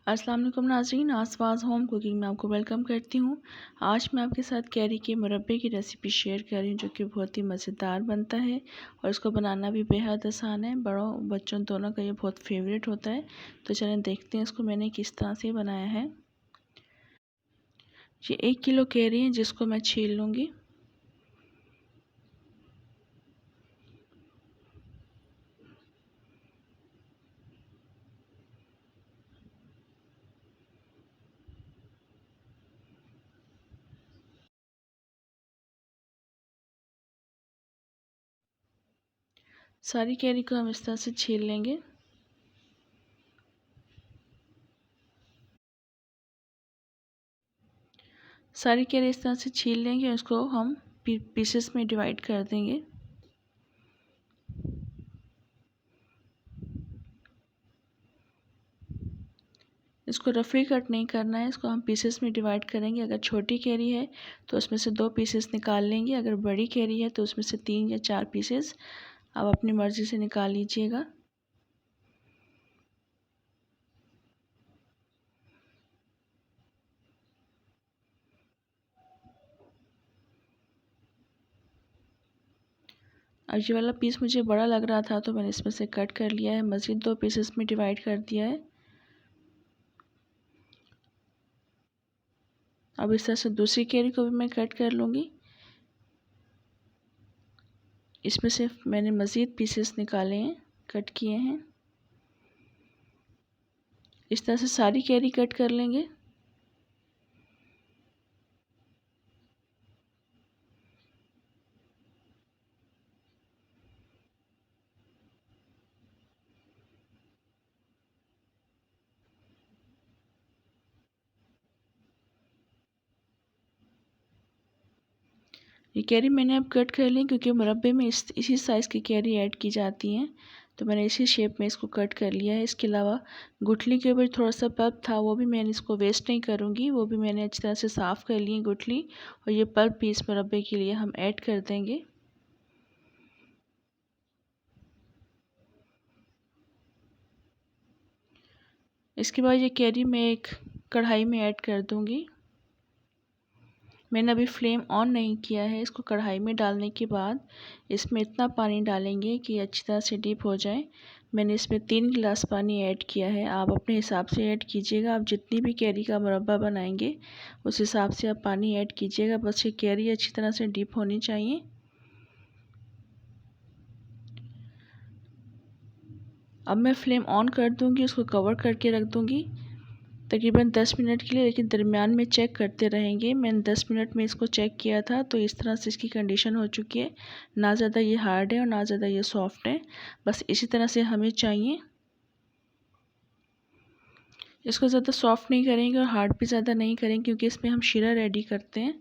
अस्सलाम वालेकुम नाज़रीन, आसपास होम कुकिंग में आपको वेलकम करती हूँ। आज मैं आपके साथ कैरी के मुरब्बे की रेसिपी शेयर कर रही हूँ, जो कि बहुत ही मज़ेदार बनता है और इसको बनाना भी बेहद आसान है। बड़ों बच्चों दोनों का ये बहुत फेवरेट होता है। तो चलें देखते हैं इसको मैंने किस तरह से बनाया है। ये 1 किलो कैरी है, जिसको मैं छील लूँगी। सारी कैरी को हम इस तरह से छील लेंगे। सारी कैरी इस तरह से छील लेंगे और इसको हम पीसेस में डिवाइड कर देंगे। इसको रफली कट नहीं करना है, इसको हम पीसेस में डिवाइड करेंगे। अगर छोटी कैरी है तो उसमें से 2 पीसेस निकाल लेंगे, अगर बड़ी कैरी है तो उसमें से 3 या 4 पीसेस आप अपनी मर्ज़ी से निकाल लीजिएगा। अब ये वाला पीस मुझे बड़ा लग रहा था तो मैंने इसमें से कट कर लिया है, मज़ीद 2 पीसेस में डिवाइड कर दिया है। अब इस तरह से दूसरी कैरी को भी मैं कट कर लूँगी। इसमें से मैंने मज़ीद पीसेस निकाले हैं, कट किए हैं। इस तरह से सारी कैरी कट कर लेंगे। ये कैरी मैंने अब कट कर ली, क्योंकि मुरब्बे में इसी साइज़ की कैरी ऐड की जाती हैं, तो मैंने इसी शेप में इसको कट कर लिया है। इसके अलावा गुठली के ऊपर थोड़ा सा पल्प था, वो भी मैंने इसको वेस्ट नहीं करूँगी, वो भी मैंने अच्छी तरह से साफ़ कर ली है गुठली, और ये पल्प भी इस मुरब्बे के लिए हम ऐड कर देंगे। इसके बाद ये कैरी मैं एक कढ़ाई में ऐड कर दूँगी। मैंने अभी फ्लेम ऑन नहीं किया है। इसको कढ़ाई में डालने के बाद इसमें इतना पानी डालेंगे कि अच्छी तरह से डीप हो जाए। मैंने इसमें 3 गिलास पानी ऐड किया है, आप अपने हिसाब से ऐड कीजिएगा। आप जितनी भी कैरी का मुरब्बा बनाएंगे उस हिसाब से आप पानी ऐड कीजिएगा। बस ये कैरी अच्छी तरह से डीप होनी चाहिए। अब मैं फ्लेम ऑन कर दूंगी, उसको कवर करके रख दूंगी तकरीबन 10 मिनट के लिए, लेकिन दरमियान में चेक करते रहेंगे। मैंने 10 मिनट में इसको चेक किया था, तो इस तरह से इसकी कंडीशन हो चुकी है। ना ज़्यादा ये हार्ड है और ना ज़्यादा ये सॉफ्ट है, बस इसी तरह से हमें चाहिए। इसको ज़्यादा सॉफ्ट नहीं करेंगे और हार्ड भी ज़्यादा नहीं करेंगे, क्योंकि इसमें हम शीरा रेडी करते हैं।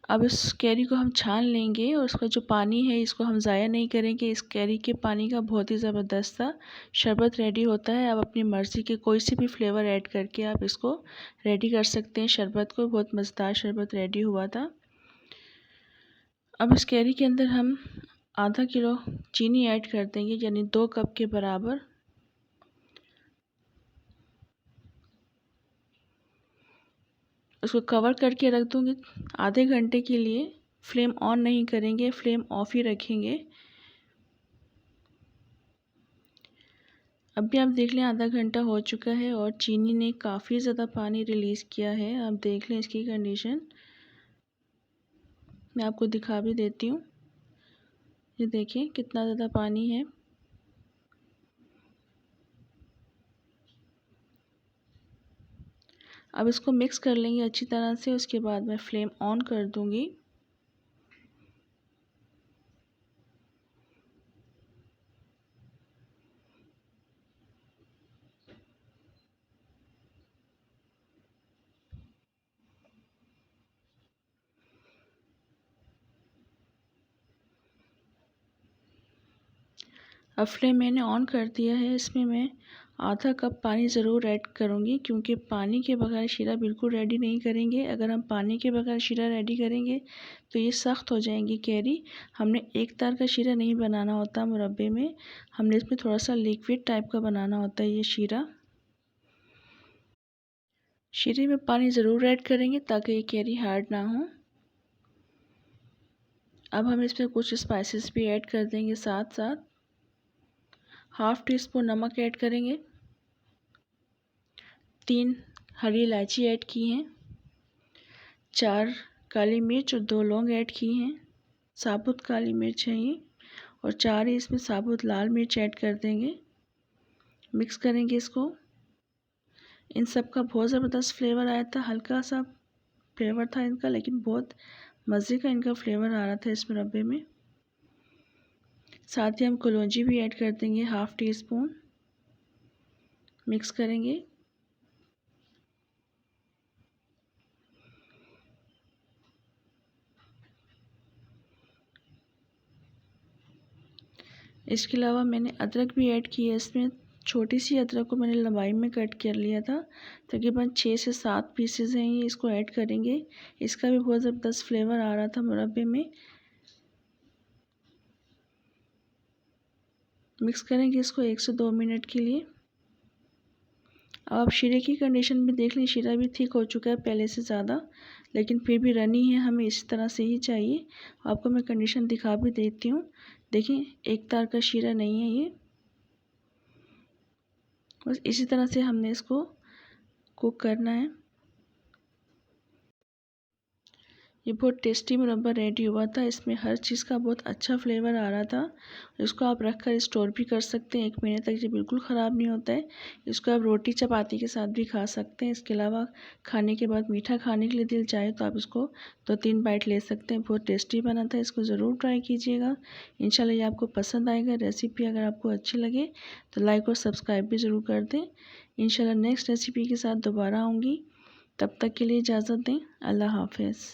अब इस कैरी को हम छान लेंगे और इसका जो पानी है इसको हम ज़ाया नहीं करेंगे। इस कैरी के पानी का बहुत ही ज़बरदस्त सा शरबत रेडी होता है। आप अपनी मर्ज़ी के कोई सी भी फ्लेवर ऐड करके आप इसको रेडी कर सकते हैं। शरबत को बहुत मज़ेदार शरबत रेडी हुआ था। अब इस कैरी के अंदर हम आधा किलो चीनी ऐड कर देंगे, यानी 2 कप के बराबर। उसको कवर करके रख दूँगी आधे घंटे के लिए। फ्लेम ऑन नहीं करेंगे, फ्लेम ऑफ ही रखेंगे। अब भी आप देख लें आधा घंटा हो चुका है और चीनी ने काफ़ी ज़्यादा पानी रिलीज़ किया है। आप देख लें इसकी कंडीशन, मैं आपको दिखा भी देती हूँ। ये देखिए कितना ज़्यादा पानी है। अब इसको मिक्स कर लेंगे अच्छी तरह से। उसके बाद मैं फ्लेम ऑन कर दूँगी। अब फ्लेम मैंने ऑन कर दिया है। इसमें मैं आधा कप पानी ज़रूर ऐड करूँगी, क्योंकि पानी के बगैर शीरा बिल्कुल रेडी नहीं करेंगे। अगर हम पानी के बगैर शीरा रेडी करेंगे तो ये सख्त हो जाएंगी कैरी। हमने एक तार का शीरा नहीं बनाना होता मुरब्बे में, हमने इसमें थोड़ा सा लिक्विड टाइप का बनाना होता है ये शीरा। शीरे में पानी ज़रूर ऐड करेंगे ताकि ये कैरी हार्ड ना हो। अब हम इसमें कुछ स्पाइसेस भी ऐड कर देंगे साथ साथ। हाफ़ टी स्पून नमक ऐड करेंगे, 3 हरी इलायची ऐड की हैं, 4 काली मिर्च और 2 लौंग ऐड की हैं। साबुत काली मिर्च है ये, और 4 ही इसमें साबुत लाल मिर्च ऐड कर देंगे। मिक्स करेंगे इसको। इन सब का बहुत ज़बरदस्त फ्लेवर आया था, हल्का सा फ्लेवर था इनका, लेकिन बहुत मज़े का इनका फ्लेवर आ रहा था इस मुरब्बे में। साथ ही हम कलौंजी भी ऐड कर देंगे, हाफ़ टी स्पून। मिक्स करेंगे। इसके अलावा मैंने अदरक भी ऐड की है इसमें। छोटी सी अदरक को मैंने लंबाई में कट कर लिया था। तकरीबन 6 से 7 पीसेज हैं ये, इसको ऐड करेंगे। इसका भी बहुत ज़बरदस्त फ्लेवर आ रहा था मुरब्बे में। मिक्स करेंगे इसको 1 से 2 मिनट के लिए। अब आप शीरे की कंडीशन में देख लें, शीरा भी थिक हो चुका है पहले से ज़्यादा, लेकिन फिर भी रनी है, हमें इस तरह से ही चाहिए। आपको मैं कंडीशन दिखा भी देती हूँ। देखिए, एक तार का शीरा नहीं है ये। बस इसी तरह से हमने इसको कुक करना है। ये बहुत टेस्टी मुरब्बा रेडी हुआ था। इसमें हर चीज़ का बहुत अच्छा फ्लेवर आ रहा था। इसको आप रख कर स्टोर भी कर सकते हैं 1 महीने तक, ये बिल्कुल ख़राब नहीं होता है। इसको आप रोटी चपाती के साथ भी खा सकते हैं। इसके अलावा खाने के बाद मीठा खाने के लिए दिल चाहे तो आप इसको 2-3 बाइट ले सकते हैं। बहुत टेस्टी बना था, इसको ज़रूर ट्राई कीजिएगा। इंशाल्लाह ये आपको पसंद आएगा। रेसिपी अगर आपको अच्छी लगे तो लाइक और सब्सक्राइब भी ज़रूर कर दें। इंशाल्लाह नेक्स्ट रेसिपी के साथ दोबारा आऊँगी। तब तक के लिए इजाज़त दें। अल्लाह हाफ़िज़।